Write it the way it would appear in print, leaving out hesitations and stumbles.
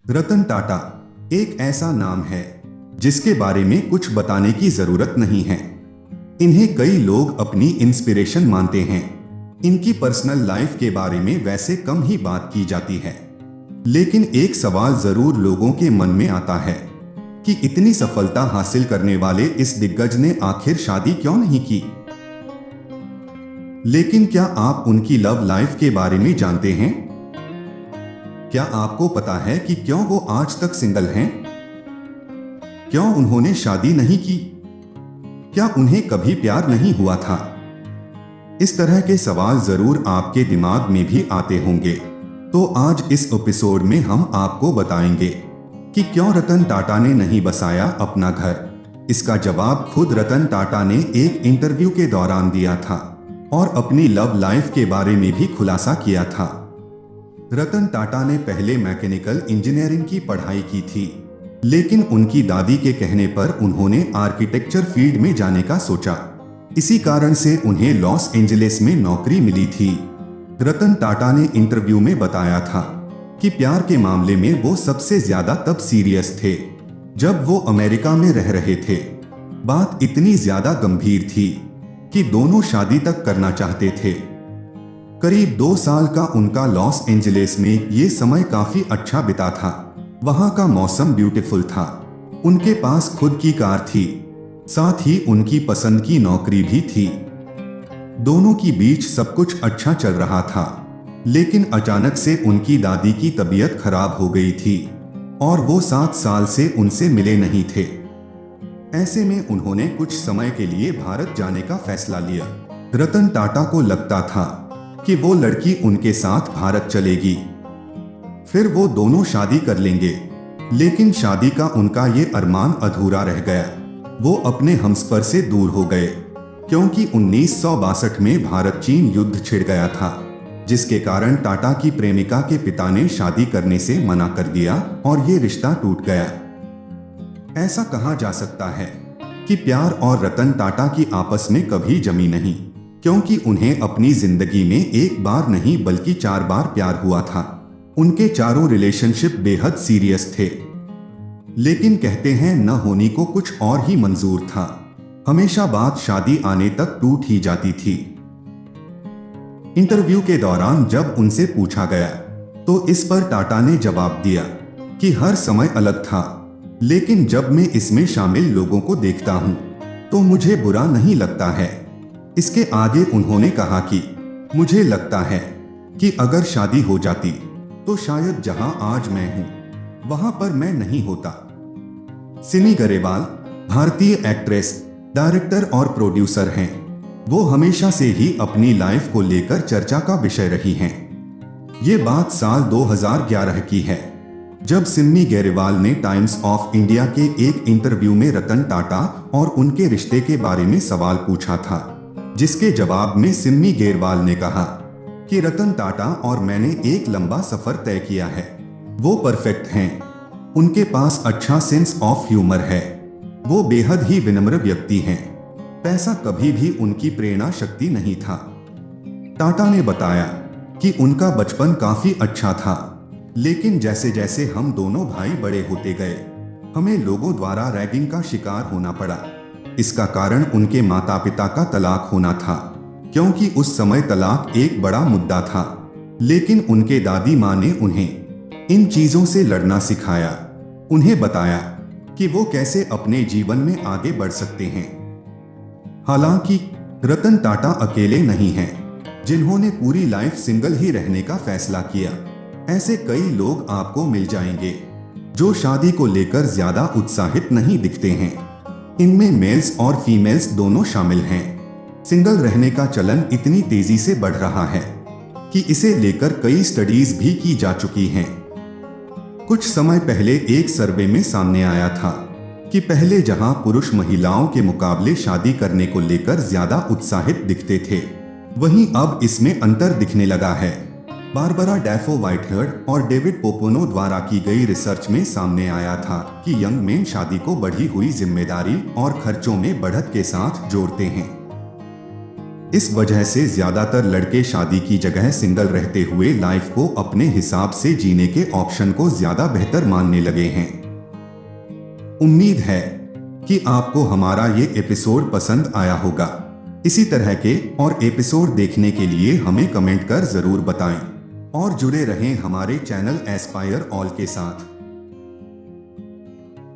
रतन टाटा एक ऐसा नाम है जिसके बारे में कुछ बताने की जरूरत नहीं है। इन्हें कई लोग अपनी इंस्पिरेशन मानते हैं। इनकी पर्सनल लाइफ के बारे में वैसे कम ही बात की जाती है, लेकिन एक सवाल जरूर लोगों के मन में आता है कि इतनी सफलता हासिल करने वाले इस दिग्गज ने आखिर शादी क्यों नहीं की। लेकिन क्या आप उनकी लव लाइफ के बारे में जानते हैं? क्या आपको पता है कि क्यों वो आज तक सिंगल हैं? क्यों उन्होंने शादी नहीं की? क्या उन्हें कभी प्यार नहीं हुआ था? इस तरह के सवाल जरूर आपके दिमाग में भी आते होंगे। तो आज इस एपिसोड में हम आपको बताएंगे कि क्यों रतन टाटा ने नहीं बसाया अपना घर। इसका जवाब खुद रतन टाटा ने एक इंटरव्यू के दौरान दिया था और अपनी लव लाइफ के बारे में भी खुलासा किया था। रतन टाटा ने पहले मैकेनिकल इंजीनियरिंग की पढ़ाई की थी, लेकिन उनकी दादी के कहने पर उन्होंने आर्किटेक्चर फील्ड में जाने का सोचा। इसी कारण से उन्हें लॉस एंजलिस में नौकरी मिली थी। रतन टाटा ने इंटरव्यू में बताया था कि प्यार के मामले में वो सबसे ज्यादा तब सीरियस थे जब वो अमेरिका में रह रहे थे। बात इतनी ज्यादा गंभीर थी कि दोनों शादी तक करना चाहते थे। करीब 2 साल का उनका लॉस एंजलिस में ये समय काफी अच्छा बिता था। वहां का मौसम ब्यूटीफुल था, उनके पास खुद की कार थी, साथ ही उनकी पसंद की नौकरी भी थी। दोनों के बीच सब कुछ अच्छा चल रहा था, लेकिन अचानक से उनकी दादी की तबीयत खराब हो गई थी और वो 7 साल से उनसे मिले नहीं थे। ऐसे में उन्होंने कुछ समय के लिए भारत जाने का फैसला लिया। रतन टाटा को लगता था कि वो लड़की उनके साथ भारत चलेगी, फिर वो दोनों शादी कर लेंगे। लेकिन शादी का उनका ये अरमान अधूरा रह गया। वो अपने हमसफर से दूर हो गए क्योंकि 1962 में भारत चीन युद्ध छिड़ गया था, जिसके कारण टाटा की प्रेमिका के पिता ने शादी करने से मना कर दिया और ये रिश्ता टूट गया। ऐसा कहा जा सकता है कि प्यार और रतन टाटा की आपस में कभी जमी नहीं, क्योंकि उन्हें अपनी जिंदगी में एक बार नहीं बल्कि 4 बार प्यार हुआ था। उनके चारों रिलेशनशिप बेहद सीरियस थे, लेकिन कहते हैं न होनी को कुछ और ही मंजूर था। हमेशा बात शादी आने तक टूट ही जाती थी। इंटरव्यू के दौरान जब उनसे पूछा गया तो इस पर टाटा ने जवाब दिया कि हर समय अलग था, लेकिन जब मैं इसमें शामिल लोगों को देखता हूं तो मुझे बुरा नहीं लगता है। इसके आगे उन्होंने कहा कि मुझे लगता है कि अगर शादी हो जाती तो शायद जहां आज मैं हूं वहां पर मैं नहीं होता। सिमी गरेवाल भारतीय एक्ट्रेस, डायरेक्टर और प्रोड्यूसर हैं। वो हमेशा से ही अपनी लाइफ को लेकर चर्चा का विषय रही हैं। ये बात साल 2011 की है, जब सिमी गरेवाल ने टाइम्स ऑफ इंडिया के एक इंटरव्यू में रतन टाटा और उनके रिश्ते के बारे में सवाल पूछा था, जिसके जवाब में सिमी गरेवाल ने कहा कि रतन टाटा और मैंने एक लंबा सफर तय किया है। वो परफेक्ट हैं, उनके पास अच्छा सेंस ऑफ ह्यूमर है, वो बेहद ही विनम्र व्यक्ति हैं। पैसा कभी भी उनकी प्रेरणा शक्ति नहीं था। टाटा ने बताया कि उनका बचपन काफी अच्छा था, लेकिन जैसे जैसे हम दोनों भाई बड़े होते गए हमें लोगों द्वारा रैगिंग का शिकार होना पड़ा। इसका कारण उनके माता पिता का तलाक होना था, क्योंकि उस समय तलाक एक बड़ा मुद्दा था। लेकिन उनके दादी माँ ने उन्हें इन चीजों से लड़ना सिखाया, उन्हें बताया कि वो कैसे अपने जीवन में आगे बढ़ सकते हैं। हालांकि रतन टाटा अकेले नहीं हैं जिन्होंने पूरी लाइफ सिंगल ही रहने का फैसला किया। ऐसे कई लोग आपको मिल जाएंगे जो शादी को लेकर ज्यादा उत्साहित नहीं दिखते हैं। इनमें मेल्स और फीमेल्स दोनों शामिल हैं। सिंगल रहने का चलन इतनी तेजी से बढ़ रहा है कि इसे लेकर कई स्टडीज भी की जा चुकी हैं। कुछ समय पहले एक सर्वे में सामने आया था कि पहले जहां पुरुष महिलाओं के मुकाबले शादी करने को लेकर ज्यादा उत्साहित दिखते थे, वहीं अब इसमें अंतर दिखने लगा है। बारबरा डैफो व्हाइटहेड और डेविड पोपोनो द्वारा की गई रिसर्च में सामने आया था कि यंग मेन शादी को बढ़ी हुई जिम्मेदारी और खर्चों में बढ़त के साथ जोड़ते हैं। इस वजह से ज्यादातर लड़के शादी की जगह सिंगल रहते हुए लाइफ को अपने हिसाब से जीने के ऑप्शन को ज्यादा बेहतर मानने लगे हैं। उम्मीद है कि आपको हमारा ये एपिसोड पसंद आया होगा। इसी तरह के और एपिसोड देखने के लिए हमें कमेंट कर जरूर बताएं और जुड़े रहें हमारे चैनल एस्पायर ऑल के साथ।